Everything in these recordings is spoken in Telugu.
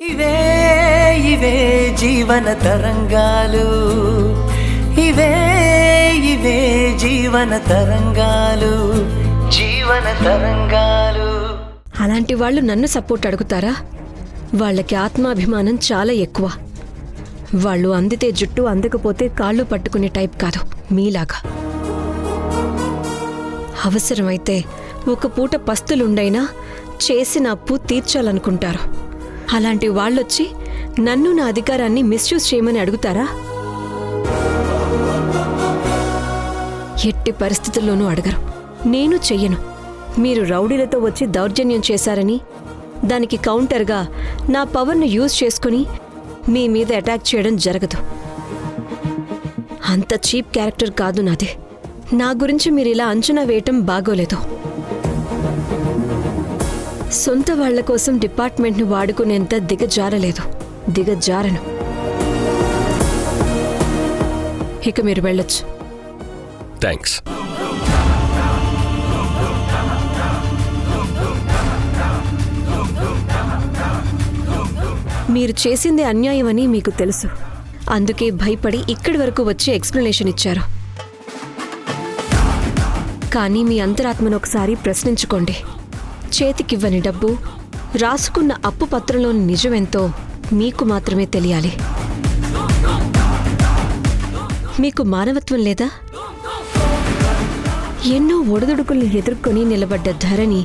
ఇవే ఇవే జీవన తరంగాలు, ఇవే ఇవే జీవన తరంగాలు, జీవన తరంగాలు. అలాంటి వాళ్ళు నన్ను సపోర్ట్ అడుగుతారా? వాళ్ళకి ఆత్మాభిమానం చాలా ఎక్కువ. వాళ్ళు అందితే జుట్టు, అందకపోతే కాళ్ళు పట్టుకునే టైప్ కాదు మీలాగా. అవసరమైతే ఒక పూట పస్తులుండైనా చేసిన అప్పు తీర్చాలనుకుంటారు. అలాంటి వాళ్ళొచ్చి నన్ను, నా అధికారాన్ని మిస్యూజ్ చేయమని అడుగుతారా? ఎట్టి పరిస్థితుల్లోనూ అడగరు. నేను చెయ్యను. మీరు రౌడీలతో వచ్చి దౌర్జన్యం చేశారని దానికి కౌంటర్గా నా పవర్ను యూజ్ చేసుకుని మీ మీద అటాక్ చేయడం జరగదు. అంత చీప్ క్యారెక్టర్ కాదు నాది. నా గురించి మీరు ఇలా అంచనా వేయటం బాగోలేదు. సొంత వాళ్ల కోసం డిపార్ట్మెంట్ను వాడుకునేంత దిగజారలేదు, దిగజారను. ఇక మీరు వెళ్ళొచ్చు. థ్యాంక్స్. మీరు చేసింది అన్యాయమని మీకు తెలుసు. అందుకే భయపడి ఇక్కడి వరకు వచ్చి ఎక్స్ప్లెనేషన్ ఇచ్చారు. కానీ మీ అంతరాత్మను ఒకసారి ప్రశ్నించుకోండి. చేతికివ్వని డబ్బు, రాసుకున్న అప్పు పత్రంలోని నిజమెంతో మీకు మాత్రమే తెలియాలి. మీకు మానవత్వం లేదా? ఎన్నో ఒడిదుడుకుల్ని ఎదుర్కొని నిలబడ్డ ధరణి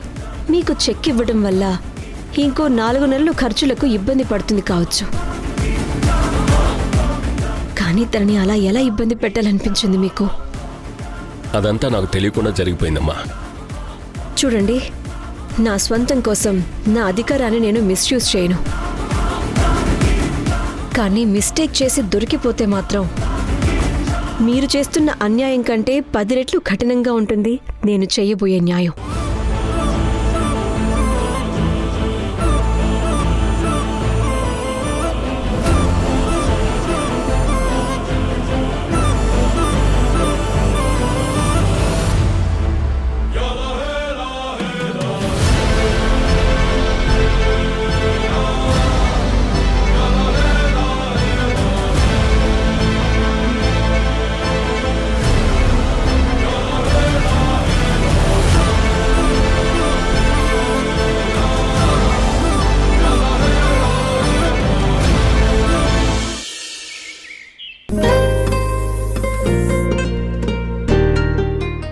మీకు చెక్ ఇవ్వడం వల్ల ఇంకో 4 నెలలు ఖర్చులకు ఇబ్బంది పడుతుంది కావచ్చు. కానీ తనని అలా ఎలా ఇబ్బంది పెట్టాలనిపించింది మీకు? అదంతా నాకు తెలియకుండా జరిగిపోయిందమ్మా. చూడండి, నా స్వంతం కోసం నా అధికారాన్ని నేను మిస్యూజ్ చేయను. కానీ మిస్టేక్ చేసి దొరికిపోతే మాత్రం మీరు చేస్తున్న అన్యాయం కంటే 10 రెట్లు కఠినంగా ఉంటుంది నేను చేయబోయే న్యాయం.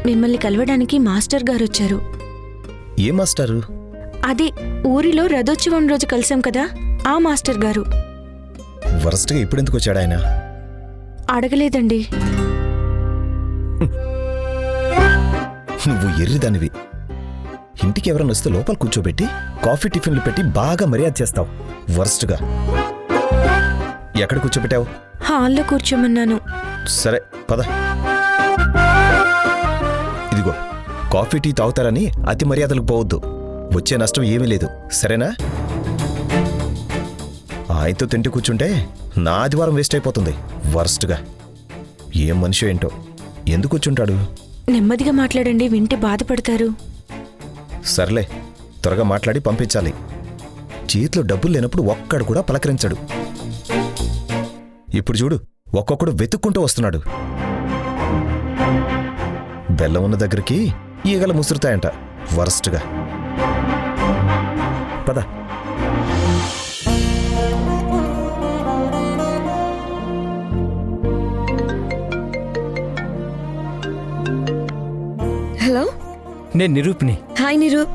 మిమ్మల్ని కలవడానికి మాస్టర్ గారు వచ్చారు. ఏ మాస్టారు? అదే ఊరిలో రథోత్సవం రోజు కలిసాం కదా, ఆ మాస్టర్ గారు. వరస్ట్గా ఇప్పుడెందుకు వచ్చాడు ఆయన? అడగలేదండి. నువ్వు ఎర్రిదానివి. ఇంటికి ఎవరైనా వస్తే లోపల కూర్చోబెట్టి కాఫీ టిఫిన్లు పెట్టి బాగా మర్యాద చేస్తావు. వరస్ట్గా. ఎక్కడ కూర్చోబెట్టావు? హాల్లో కూర్చోమన్నాను. సరే పద. ఇదిగో, కాఫీ టీ తాగుతారని అతి మర్యాదలకు పోవద్దు. వచ్చే నష్టం ఏమీ లేదు, సరేనా? ఆయనతో తింటూ కూర్చుంటే నా ఆదివారం వేస్ట్ అయిపోతుంది. వరస్ట్గా. ఏం మనిషి ఏంటో, ఎందుకు కూర్చుంటాడు? నెమ్మదిగా మాట్లాడండి, వింటే బాధపడతారు. సర్లే, త్వరగా మాట్లాడి పంపించాలి. చేతిలో డబ్బులు లేనప్పుడు ఒక్కడు కూడా పలకరించడు. ఇప్పుడు చూడు, ఒక్కొక్కడు వెతుక్కుంటూ వస్తున్నాడు. బెల్లం ఉన్న దగ్గరికి ఈగలు ముసురుతాయంట. వరస్ట్గా. పద. హలో, నేను నిరూప్ని. హాయ్ నిరూప్.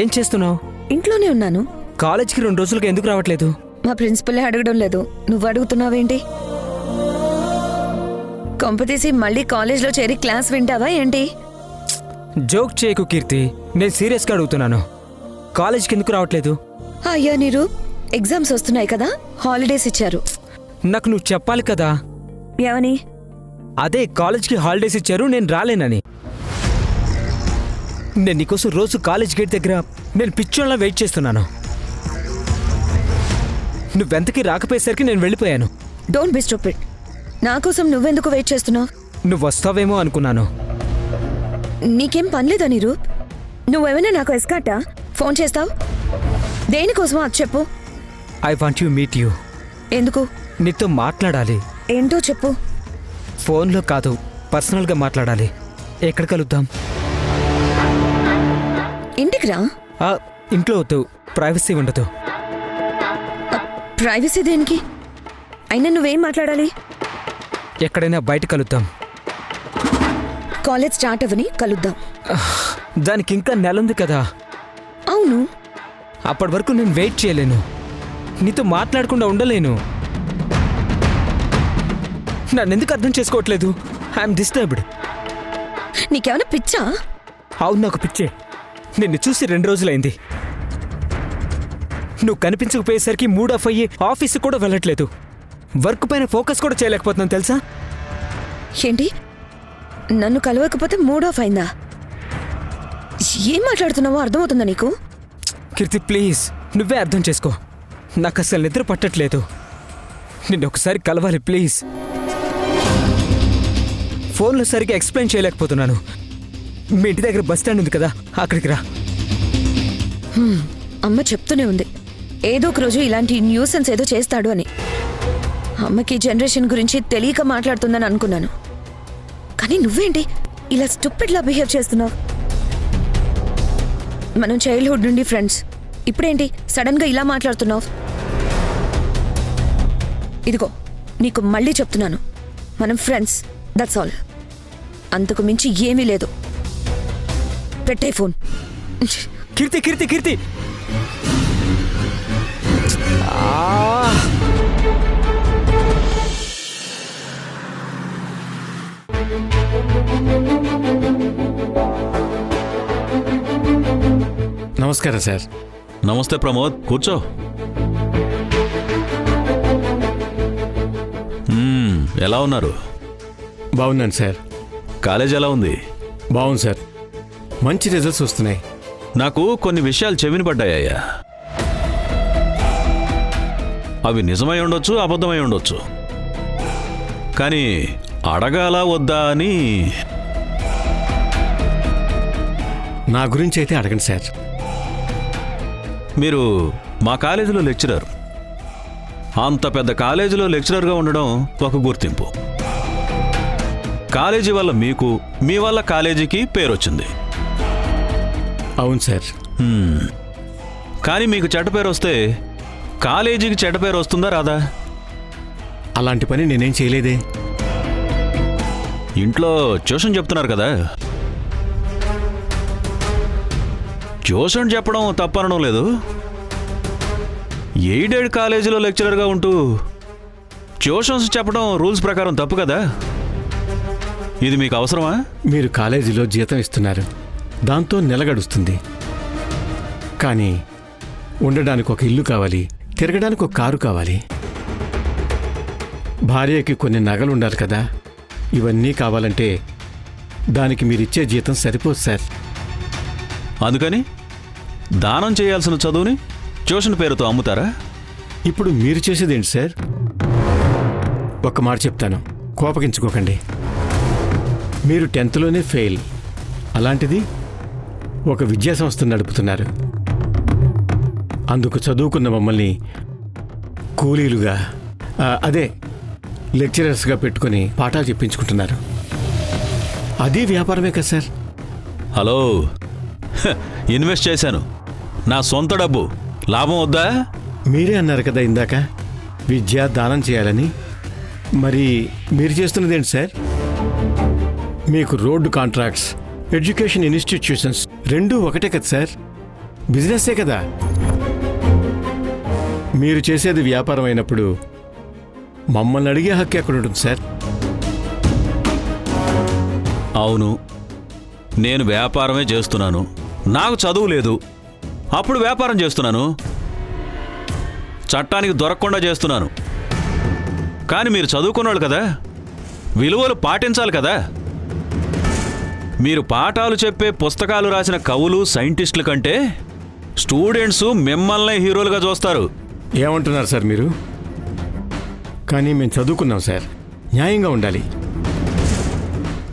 ఏం చేస్తున్నావు? ఇంట్లోనే ఉన్నాను. కాలేజ్కి 2 రోజులుగా ఎందుకు రావట్లేదు? మా ప్రిన్సిపలే అడగడం లేదు, నువ్వు అడుగుతున్నావేంటి? కొంపతీసి మళ్ళీ కాలేజ్లో చేరి క్లాస్ వింటావా ఏంటి? జోక్ చేయకు కీర్తి, నేను సీరియస్గా అడుగుతున్నాను. కాలేజ్కి ఎందుకు రావట్లేదు? అయ్యా నీరు, ఎగ్జామ్స్ వస్తున్నాయి కదా, హాలిడేస్ ఇచ్చారు. నాకు నువ్వు చెప్పాలి కదా. ఏమని? అదే కాలేజ్కి హాలిడేస్ ఇచ్చారు, నేను రాలేనని. నేను నీకోసం రోజు కాలేజ్ గేట్ దగ్గర నేను పిచ్చోళ్ళ వెయిట్ చేస్తున్నాను. నువ్వెంతకీ రాకపోయేసరికి నేను వెళ్ళిపోయాను. Don't be stupid. నా కోసం నువ్వెందుకు వెయిట్ చేస్తున్నావు? నువ్వు వస్తావేమో అనుకున్నాను. నీకేం పనిలేదా నీరు? నువ్వేమైనా నాకు ఎస్కాటా? ఫోన్ చేస్తావు దేనికోసమో అది చెప్పు. I want you meet you. ఎందుకు? నీతో మాట్లాడాలి. ఏంటో చెప్పు. ఫోన్లో కాదు, పర్సనల్గా మాట్లాడాలి. ఎక్కడ కలుద్దాం? ఇంటికి రా. ఇంట్లో వద్దు, ప్రైవసీ ఉండదు. ప్రైవసీ దేనికి? అయినా నువ్వేం మాట్లాడాలి? ఎక్కడైనా బయట కలుద్దాం. కాలేజ్ స్టార్ట్ అవ్వని కలుద్దాం. దానికి ఇంకా నెలుంది కదా. అవును. అప్పటి వరకు నేను వెయిట్ చేయలేను. నీతో మాట్లాడకుండా ఉండలేను. నన్నెందుకు అర్థం చేసుకోవట్లేదు? I'm disturbed. నీకేమైనా పిచ్చా? అవును, నాకు పిచ్చే. నిన్ను చూసి 2 రోజులైంది. నువ్వు కనిపించకపోయేసరికి మూడ్ ఆఫ్ అయ్యి ఆఫీసు కూడా వెళ్ళట్లేదు. వర్క్ పైన ఫోకస్ కూడా చేయలేకపోతున్నాను తెలుసా? ఏంటి? నన్ను కలవకపోతే మూడ్ ఆఫ్ అయిందా? ఏం మాట్లాడుతున్నావో అర్థమవుతుందా నీకు? కీర్తి ప్లీజ్, నువ్వే అర్థం చేసుకో. నాకు అసలు నిద్ర పట్టట్లేదు. నిన్ను ఒకసారి కలవాలి ప్లీజ్. ఫోన్లో సరిగ్గా ఎక్స్ప్లెయిన్ చేయలేకపోతున్నాను. మీ ఇంటి దగ్గర బస్ స్టాండ్ ఉంది కదా, అక్కడికి రా. అమ్మ చెప్తూనే ఉంది ఏదో ఒక రోజు ఇలాంటి న్యూసెన్స్ ఏదో చేస్తాడు అని. అమ్మకి జనరేషన్ గురించి తెలియక మాట్లాడుతుందని అనుకున్నాను. కానీ నువ్వేంటి ఇలా స్టూపిడ్లా బిహేవ్ చేస్తున్నావు? మనం చైల్డ్హుడ్ నుండి ఫ్రెండ్స్, ఇప్పుడేంటి సడన్గా ఇలా మాట్లాడుతున్నావు? ఇదిగో నీకు మళ్ళీ చెప్తున్నాను, మనం ఫ్రెండ్స్, దట్స్ ఆల్. అంతకు మించి ఏమీ లేదు. పెట్టే ఫోన్. కీర్తి కీర్తి కీర్తి నమస్కారం సార్. నమస్తే ప్రమోద్, కూర్చో. ఎలా ఉన్నారు? బాగున్నాను సార్. కాలేజ్ ఎలా ఉంది? బాగుంది సార్. మంచి రిజల్ట్స్ వస్తున్నాయి. నాకు కొన్ని విషయాలు చెవిని పడ్డాయ్యా. అవి నిజమై ఉండొచ్చు, అబద్ధమై ఉండొచ్చు. కానీ అడగాలా వద్దా అని. నా గురించి అయితే అడగండి సార్. మీరు మా కాలేజీలో లెక్చరర్. అంత పెద్ద కాలేజీలో లెక్చరర్గా ఉండడం ఒక గుర్తింపు. కాలేజీ వల్ల మీకు, మీ వల్ల కాలేజీకి పేరు వచ్చింది. అవును సార్. కానీ మీకు చెడ్డ పేరు వస్తే కాలేజీకి చెడ్డ పేరు వస్తుందా రాదా? అలాంటి పని నేనేం చేయలేదే. ఇంట్లో ట్యూషన్ చెప్తున్నారు కదా. ట్యూషన్ చెప్పడం తప్పనడం లేదు. ఎయిడెడ్ కాలేజీలో లెక్చరర్గా ఉంటూ ట్యూషన్స్ చెప్పడం రూల్స్ ప్రకారం తప్పు కదా. ఇది మీకు అవసరమా? మీరు కాలేజీలో జీతం ఇస్తున్నారు, దాంతో నెల గడుస్తుంది. కానీ ఉండడానికి ఒక ఇల్లు కావాలి, తిరగడానికి ఒక కారు కావాలి, భార్యకి కొన్ని నగలు ఉండాలి కదా. ఇవన్నీ కావాలంటే దానికి మీరిచ్చే జీతం సరిపోదు సార్. అందుకని దానం చేయాల్సిన చదువుని ట్యూషన్ పేరుతో అమ్ముతారా? ఇప్పుడు మీరు చేసేదేంటి సార్? ఒక్క మాట చెప్తాను, కోపగించుకోకండి. మీరు 10th ఫెయిల్. అలాంటిది ఒక విద్యా సంస్థ నడుపుతున్నారు. అందుకు చదువుకున్న మమ్మల్ని కూలీలుగా, అదే లెక్చరర్స్గా పెట్టుకొని పాఠాలు చెప్పించుకుంటున్నారు. అది వ్యాపారమే కదా సార్. హలో, ఇన్వెస్ట్ చేశాను, నా సొంత డబ్బు, లాభం వద్దా? మీరే అన్నారు కదా ఇందాక విద్య దానం చేయాలని. మరి మీరు చేస్తున్నదేంటి సార్? మీకు రోడ్డు కాంట్రాక్ట్స్, ఎడ్యుకేషన్ ఇన్స్టిట్యూషన్స్ రెండూ ఒకటే కదా సార్. బిజినెస్సే కదా. మీరు చేసేది వ్యాపారం అయినప్పుడు మమ్మల్ని అడిగే హక్కు ఎక్కడ ఉంటుంది సార్? అవును, నేను వ్యాపారమే చేస్తున్నాను. నాకు చదువు లేదు, అప్పుడు వ్యాపారం చేస్తున్నాను. చట్టానికి దొరకకుండా చేస్తున్నాను. కానీ మీరు చదువుకున్నాడు కదా, విలువలు పాటించాలి కదా. మీరు పాఠాలు చెప్పే పుస్తకాలు రాసిన కవులు, సైంటిస్టుల కంటే స్టూడెంట్స్ మిమ్మల్ని హీరోలుగా చూస్తారు. ఏమంటున్నారు సార్ మీరు? కానీ మేము చదువుకున్నాం సార్, న్యాయంగా ఉండాలి.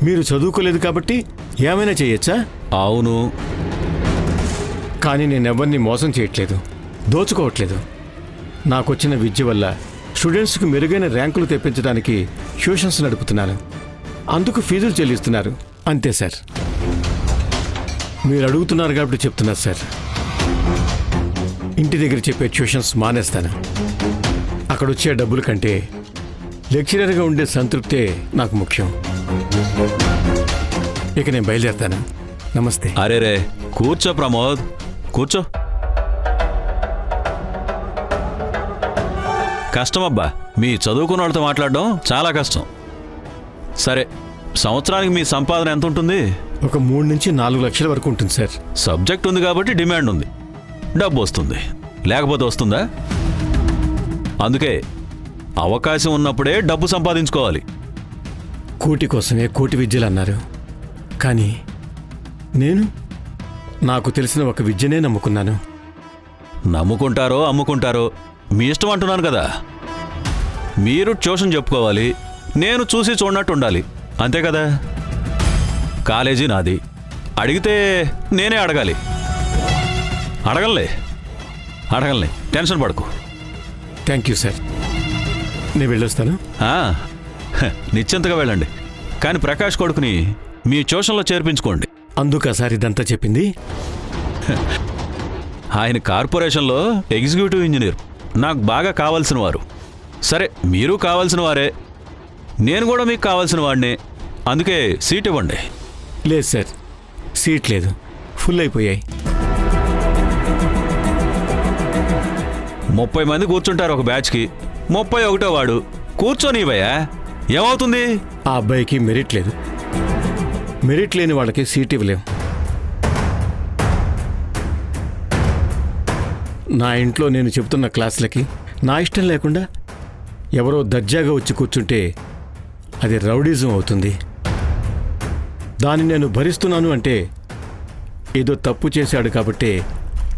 మీరు చదువుకోలేదు కాబట్టి ఏమైనా చేయొచ్చా? అవును, కానీ నేను ఎవరిని మోసం చేయట్లేదు, దోచుకోవట్లేదు. నాకొచ్చిన విద్య వల్ల స్టూడెంట్స్కి మెరుగైన ర్యాంకులు తెప్పించడానికి ట్యూషన్స్ నడుపుతున్నాను. అందుకు ఫీజులు చెల్లిస్తున్నారు అంతే సార్. మీరు అడుగుతున్నారు కాబట్టి చెప్తున్నారు సార్. ఇంటి దగ్గర చెప్పే ట్యూషన్స్ మానేస్తాను. అక్కడ వచ్చే డబ్బుల కంటే లెక్చరర్గా ఉండే సంతృప్తే నాకు ముఖ్యం. ఇక నేను బయలుదేరుతాను. నమస్తే. అరే రే, కూర్చో ప్రమోద్, కూర్చో. కష్టమబ్బా, మీ చదువుకున్న వాళ్ళతో మాట్లాడడం చాలా కష్టం. సరే, సంవత్సరానికి మీ సంపాదన ఎంత ఉంటుంది? ఒక 3 నుంచి 4 లక్షల వరకు ఉంటుంది సార్. సబ్జెక్ట్ ఉంది కాబట్టి డిమాండ్ ఉంది, డబ్బు వస్తుంది, లేకపోతే వస్తుందా? అందుకే అవకాశం ఉన్నప్పుడే డబ్బు సంపాదించుకోవాలి. కూటి కోసమే కోటి విద్యలు అన్నారు. కానీ నేను నాకు తెలిసిన ఒక విద్యనే నమ్ముకున్నాను. నమ్ముకుంటారో అమ్ముకుంటారో మీ ఇష్టం అంటున్నాను కదా. మీరు ట్యూషన్ చెప్పుకోవాలి, నేను చూసి చూడనట్టు ఉండాలి, అంతే కదా. కాలేజీ నాది, అడిగితే నేనే అడగాలి. అడగలే, టెన్షన్ పడకు. Thank you sir. నేను వెళ్ళొస్తాను. నిశ్చింతగా వెళ్ళండి. కానీ ప్రకాష్ కొడుకుని మీ ట్యూషన్లో చేర్పించుకోండి. అందుకా సార్ ఇదంతా చెప్పింది? ఆయన కార్పొరేషన్లో ఎగ్జిక్యూటివ్ ఇంజనీర్, నాకు బాగా కావాల్సిన వారు. సరే, మీరు కావాల్సిన వారే, నేను కూడా మీకు కావాల్సిన వాడినే. అందుకే సీట్ ఇవ్వండి. లేదు సార్, సీట్ లేదు, ఫుల్ అయిపోయాయి. 30 మంది కూర్చుంటారు ఒక బ్యాచ్కి, 31వ వాడు కూర్చోనివయ్యా, ఏమవుతుంది? ఆ అబ్బాయికి మెరిట్ లేదు. మెరిట్ లేని వాళ్ళకి సీట్ ఇవ్వలేం. నా ఇంట్లో నేను చెబుతున్న క్లాసులకి నా ఇష్టం లేకుండా ఎవరో దర్జాగా వచ్చి కూర్చుంటే అది రౌడీజం అవుతుంది. దాన్ని నేను భరిస్తున్నాను అంటే ఏదో తప్పు చేశాడు కాబట్టే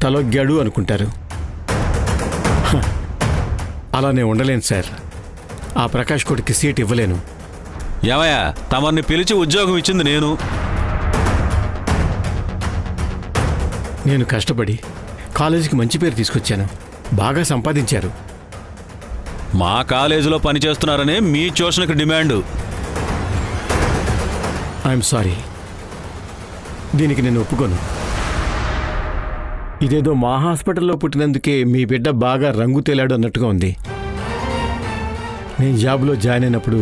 తలొగ్గాడు అనుకుంటారు. అలానే ఉండలేను సార్. ఆ ప్రకాష్ కొడుకి సీట్ ఇవ్వలేను. ఏమయ్యా, తమర్ని పిలిచి ఉద్యోగం ఇచ్చింది నేను. నేను కష్టపడి కాలేజీకి మంచి పేరు తీసుకొచ్చాను, బాగా సంపాదించారు. మా కాలేజీలో పనిచేస్తున్నారనే మీ ట్యూషన్కి డిమాండు. ఐఎమ్ సారీ, దీనికి నేను ఒప్పుకోను. ఇదేదో మా హాస్పిటల్లో పుట్టినందుకే మీ బిడ్డ బాగా రంగు తేలాడు అన్నట్టుగా ఉంది. నేను జాబ్లో జాయిన్ అయినప్పుడు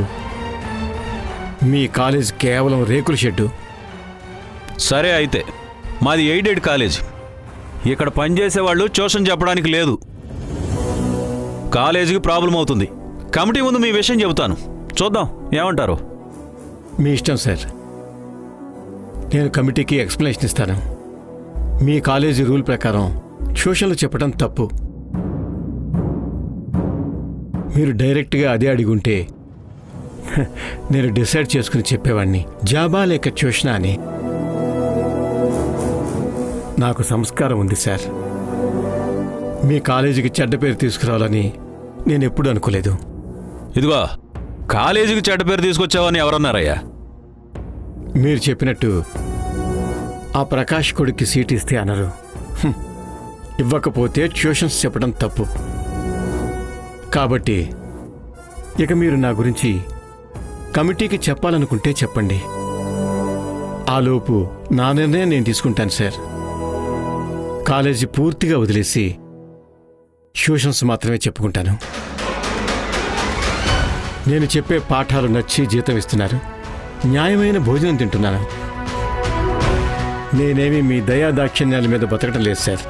మీ కాలేజ్ కేవలం రేకుల షెడ్డు. సరే అయితే, మాది ఎయిడెడ్ కాలేజ్. ఇక్కడ పనిచేసే వాళ్ళు ట్యూషన్ చెప్పడానికి లేదు. కాలేజీకి ప్రాబ్లం అవుతుంది. కమిటీ ముందు మీ విషయం చెబుతాను, చూద్దాం ఏమంటారు. మీ ఇష్టం సార్. నేను కమిటీకి ఎక్స్ప్లెనేషన్ ఇస్తాను. మీ కాలేజీ రూల్ ప్రకారం ట్యూషన్లు చెప్పడం తప్పు. మీరు డైరెక్ట్గా అదే అడిగుంటే నేను డిసైడ్ చేసుకుని చెప్పేవాడిని, జాబా లేక ట్యూషనా అని. నాకు సంస్కారం ఉంది సార్. మీ కాలేజీకి చెడ్డ పేరు తీసుకురావాలని నేను ఎప్పుడూ అనుకోలేదు. ఇదిగో, కాలేజీకి చెడ్డ పేరు తీసుకొచ్చావని ఎవరన్నారయ్యా? మీరు చెప్పినట్టు ఆ ప్రకాష్ కొడుక్కి సీట్ ఇస్తే అనరు. ఇవ్వకపోతే ట్యూషన్స్ చెప్పడం తప్పు. కాబట్టి ఇక మీరు నా గురించి కమిటీకి చెప్పాలనుకుంటే చెప్పండి. ఆలోపు నా నిర్ణయం నేను తీసుకుంటాను సార్. కాలేజీ పూర్తిగా వదిలేసి ట్యూషన్స్ మాత్రమే చెప్పుకుంటాను. నేను చెప్పే పాఠాలు నచ్చి జీతం ఇస్తున్నారు, న్యాయమైన భోజనం తింటున్నాను. నేనేమి మీ దయా దాక్షిణ్యాల మీద బతకడం లేదు సార్.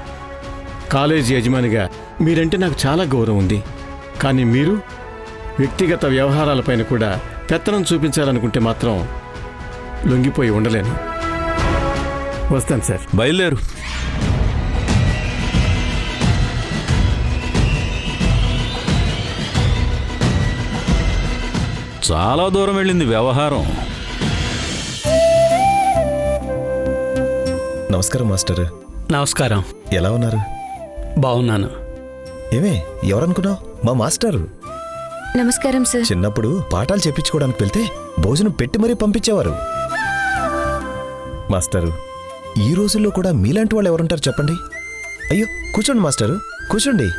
కాలేజీ యజమానిగా మీరంటే నాకు చాలా గౌరవం ఉంది. కానీ మీరు వ్యక్తిగత వ్యవహారాలపైన కూడా పెత్తనం చూపించాలనుకుంటే మాత్రం లొంగిపోయి ఉండలేను. వస్తాను సార్. బయలుదేరు. చాలా దూరం వెళ్ళింది వ్యవహారం. నమస్కారం మాస్టర్. నమస్కారం. ఎలా ఉన్నారు? బాగున్నాను. ఏమే, ఎవరనుకున్నావు? మా మాస్టర్. నమస్కారం సార్. చిన్నప్పుడు పాఠాలు చెప్పించుకోవడానికి వెళ్తే భోజనం పెట్టి మరీ పంపించేవారు. మాస్టరు, ఈ రోజుల్లో కూడా మీలాంటి వాళ్ళు ఎవరుంటారు చెప్పండి? అయ్యో, కూర్చోండి మాస్టరు, కూర్చోండి.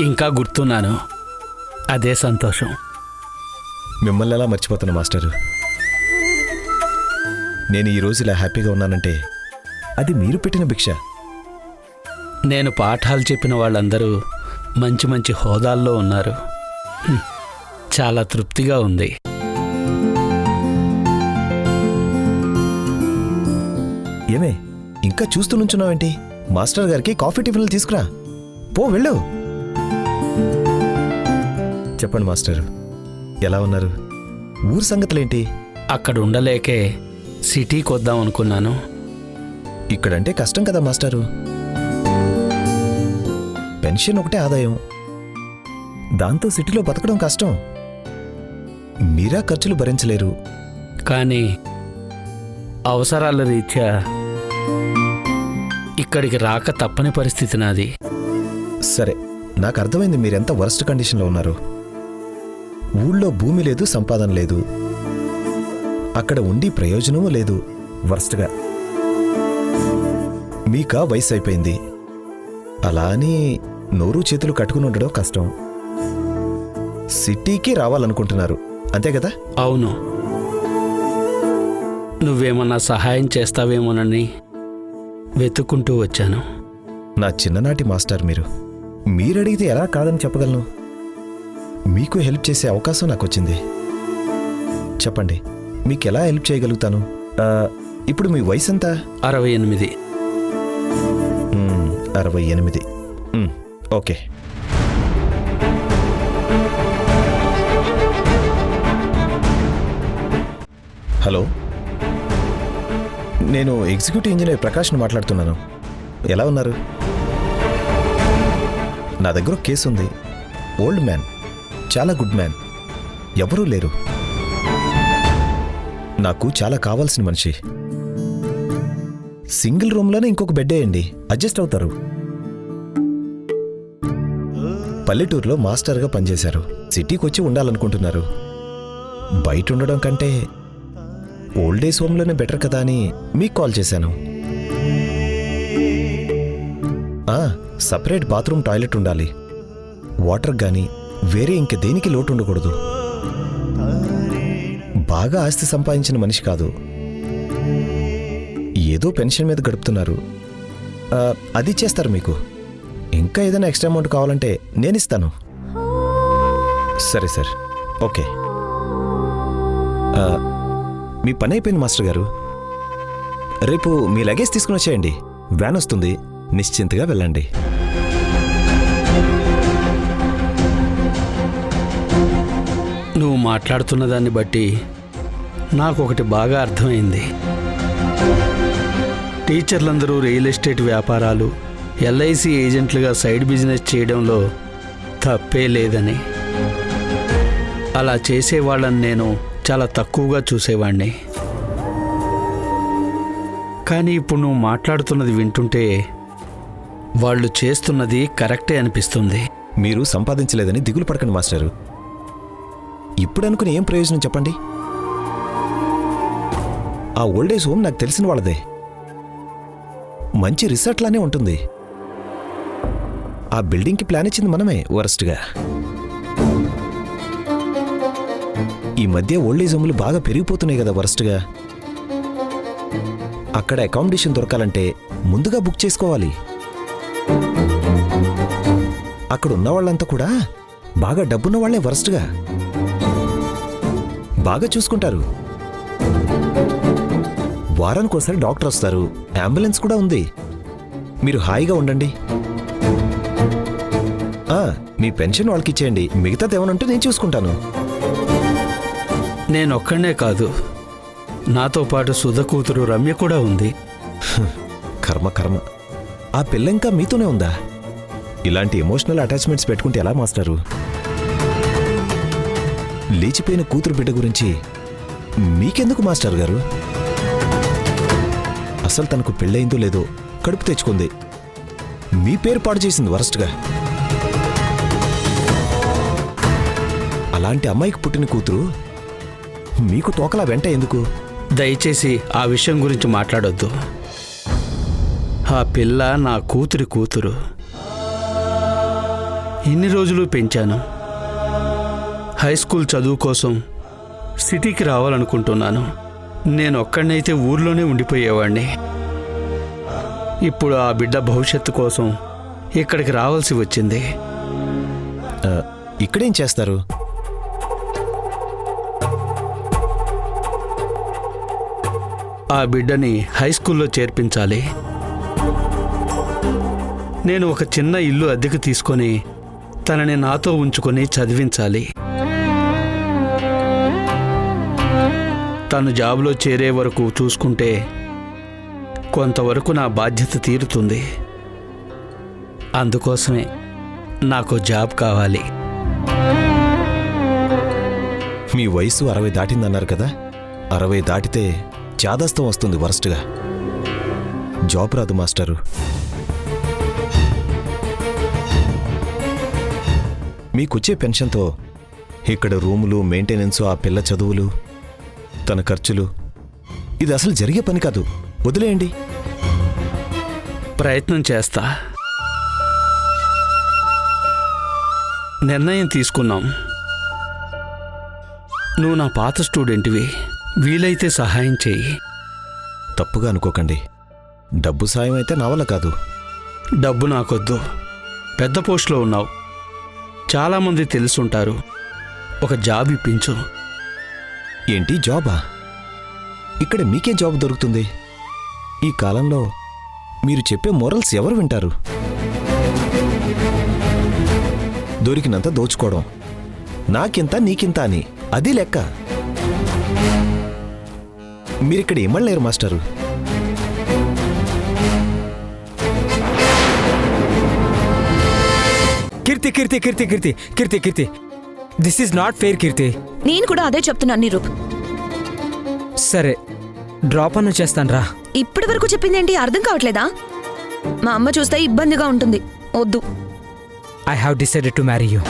ఇంకా గుర్తున్నాను. అదే సంతోషం. మిమ్మల్ని ఎలా మర్చిపోతాను మాస్టరు. నేను ఈరోజు ఇలా హ్యాపీగా ఉన్నానంటే అది మీరు పెట్టిన భిక్ష. నేను పాఠాలు చెప్పిన వాళ్ళందరూ మంచి మంచి హోదాల్లో ఉన్నారు. చాలా తృప్తిగా ఉంది. ఏమే ఇంకా చూస్తూ నుంచున్నావేంటి? మాస్టర్ గారికి కాఫీ టిఫిన్లు తీసుకురా. పో వెళ్ళు. చెప్పండి మాస్టర్, ఎలా ఉన్నారు? ఊరు సంగతులేంటి? అక్కడ ఉండలేకే సిటీకి వద్దాం అనుకున్నాను. ఇక్కడంటే కష్టం కదా మాస్టారు. పెన్షన్ ఒకటే ఆదాయం, దాంతో సిటీలో బతకడం కష్టం. మీరా ఖర్చులు భరించలేరు. కానీ అవసరాల రీత్యా ఇక్కడికి రాక తప్పని పరిస్థితి నాది. సరే, నాకు అర్థమైంది మీరెంత వరస్ట్ కండిషన్లో ఉన్నారు. ఊళ్ళో భూమి లేదు, సంపాదన లేదు, అక్కడ ఉండి ప్రయోజనమూ లేదు. వరస్ట్గా మీకా వయసు అయిపోయింది. అలా అని నోరు చేతులు కట్టుకుని ఉండడం కష్టం. సిటీకి రావాలనుకుంటున్నారు, అంతే కదా? అవును. నువ్వేమన్నా సహాయం చేస్తావేమోనని వెతుక్కుంటూ వచ్చాను. నా చిన్ననాటి మాస్టర్ మీరడిగితే ఎలా కాదని చెప్పగలను. మీకు హెల్ప్ చేసే అవకాశం నాకు వచ్చింది. చెప్పండి, మీకు ఎలా హెల్ప్ చేయగలుగుతాను? ఇప్పుడు మీ వయసు ఎంత? 68. 68. ఓకే. హలో, నేను ఎగ్జిక్యూటివ్ ఇంజనీర్ ప్రకాష్ని మాట్లాడుతున్నాను. ఎలా ఉన్నారు? నా దగ్గర ఒక కేసు ఉంది. ఓల్డ్ మ్యాన్, చాలా గుడ్ మ్యాన్, ఎవరూ లేరు. నాకు చాలా కావాల్సిన మనిషి. సింగిల్ రూమ్లోనే ఇంకొక బెడ్ వేయండి, అడ్జస్ట్ అవుతారు. పల్లెటూరులో మాస్టర్గా పనిచేశారు. సిటీకి వచ్చి ఉండాలనుకుంటున్నారు. బయట ఉండడం కంటే ఓల్డ్ ఏజ్ హోమ్లోనే బెటర్ కదా అని మీకు కాల్ చేశాను. సపరేట్ బాత్రూమ్, టాయిలెట్ ఉండాలి. వాటర్ కానీ వేరే ఇంక దేనికి లోటు ఉండకూడదు. బాగా ఆస్తి సంపాదించిన మనిషి కాదు, ఏదో పెన్షన్ మీద గడుపుతున్నారు. అది చేస్తారు మీకు. ఇంకా ఏదైనా ఎక్స్ట్రా అమౌంట్ కావాలంటే నేను ఇస్తాను. సరే సార్, ఓకే. మీ పని అయిపోయింది మాస్టర్ గారు. రేపు మీ లగేజ్ తీసుకుని వచ్చేయండి, వ్యాన్ వస్తుంది. నిశ్చింతగా వెళ్ళండి. నువ్వు మాట్లాడుతున్న దాన్ని బట్టి నాకు ఒకటి బాగా అర్థమైంది. టీచర్లందరూ రియల్ ఎస్టేట్ వ్యాపారాలు, ఎల్ఐసి ఏజెంట్లుగా సైడ్ బిజినెస్ చేయడంలో తప్పే లేదని. అలా చేసేవాళ్ళని నేను చాలా తక్కువగా చూసేవాణ్ణి. కానీ ఇప్పుడు నువ్వు మాట్లాడుతున్నది వింటుంటే వాళ్ళు చేస్తున్నది కరెక్టే అనిపిస్తుంది. మీరు సంపాదించలేదని దిగులు పడకండి మాస్టరు. ఇప్పుడు అనుకుని ఏం ప్రయోజనం చెప్పండి? ఆ ఓల్డ్ ఏజ్ హోమ్ నాకు తెలిసిన వాళ్ళదే. మంచి రిసార్ట్ లానే ఉంటుంది. ఆ బిల్డింగ్కి ప్లాన్ ఇచ్చింది మనమే వరస్ట్గా. ఈ మధ్య ఓల్డ్ ఏజ్ హోమ్లు బాగా పెరిగిపోతున్నాయి కదా వరస్ట్గా. అక్కడ అకామిడేషన్ దొరకాలంటే ముందుగా బుక్ చేసుకోవాలి. అక్కడ ఉన్న వాళ్ళంతా కూడా బాగా డబ్బున్న వాళ్లే వరస్ట్గా. బాగా చూసుకుంటారు. వారానికోసారి డాక్టర్ వస్తారు, అంబులెన్స్ కూడా ఉంది. మీరు హాయిగా ఉండండి. మీ పెన్షన్ వాళ్ళకి ఇచ్చేయండి, మిగతాది ఏమైనా ఉంటే నేను చూసుకుంటాను. నేనొక్కడే కాదు, నాతో పాటు సుధ కూతురు రమ్య కూడా ఉంది. కర్మ కర్మ, ఆ పిల్ల ఇంకా మీతోనే ఉందా? ఇలాంటి ఎమోషనల్ అటాచ్మెంట్స్ పెట్టుకుంటే ఎలా మాస్టారు? లేచిపోయిన కూతురు బిడ్డ గురించి మీకెందుకు మాస్టర్ గారు? అసలు తనకు పెళ్ళయిందో లేదో కడుపు తెచ్చుకుంది, మీ పేరు పాడు చేసింది వరస్ట్గా. అలాంటి అమ్మాయికి పుట్టిన కూతురు మీకు తోకలా వెంట ఎందుకు? దయచేసి ఆ విషయం గురించి మాట్లాడొద్దు. ఆ పిల్ల నా కూతురు. ఇన్ని రోజులు పెంచాను. హై స్కూల్ చదువు కోసం సిటీకి రావాలనుకుంటున్నాను. నేను ఒక్కడినైతే ఊర్లోనే ఉండిపోయేవాడిని. ఇప్పుడు ఆ బిడ్డ భవిష్యత్తు కోసం ఇక్కడికి రావాల్సి వచ్చింది. ఇక్కడేం చేస్తారు? ఆ బిడ్డని హై స్కూల్లో చేర్పించాలి. నేను ఒక చిన్న ఇల్లు అద్దెకు తీసుకొని తనని నాతో ఉంచుకొని చదివించాలి. తను జాబ్లో చేరే వరకు చూసుకుంటే కొంతవరకు నా బాధ్యత తీరుతుంది. అందుకోసమే నాకు జాబ్ కావాలి. మీ వయసు 60 దాటిందన్నారు కదా. 60 దాటితే చాదస్తం వస్తుంది వరస్ట్గా. జాబ్ రాదు మాస్టారు. మీకొచ్చే పెన్షన్తో ఇక్కడ రూములు, మెయింటెనెన్స్, ఆ పిల్ల చదువులు, తన ఖర్చులు, ఇది అసలు జరిగే పని కాదు. వదిలేయండి. ప్రయత్నం చేస్తా. నిర్ణయం తీసుకున్నాం. నువ్వు నా పాత స్టూడెంట్వి, వీలైతే సహాయం చెయ్యి. తప్పుగా అనుకోకండి. డబ్బు సాయం అయితే నా వల్ల కాదు. డబ్బు నాకొద్దు. పెద్ద పోస్ట్లో ఉన్నావు, చాలామంది తెలుసుంటారు. ఒక జాబ్ ఇప్పించు. ఏంటి జాబా? ఇక్కడ మీకేం జాబ్ దొరుకుతుంది? ఈ కాలంలో మీరు చెప్పే మోరల్స్ ఎవరు వింటారు? దొరికినంత దోచుకోవడం, నాకింత నీకింత అని, అది లెక్క. మీరిక్కడ ఏమనలేరు మాస్టారు. కీర్తి కీర్తి కీర్తి కీర్తి కీర్తి కీర్తి దిస్ ఈజ్ నాట్ ఫెయిర్ కీర్తి. నేను కూడా అదే చెప్తున్నాను నిరూప్. సరే, డ్రాప్ అన్న చేస్తాను రా. ఇప్పటి వరకు చెప్పిందేంటి అర్థం కావట్లేదా? మా అమ్మ చూస్తే ఇబ్బందిగా ఉంటుంది. వద్దు. I have decided to marry you.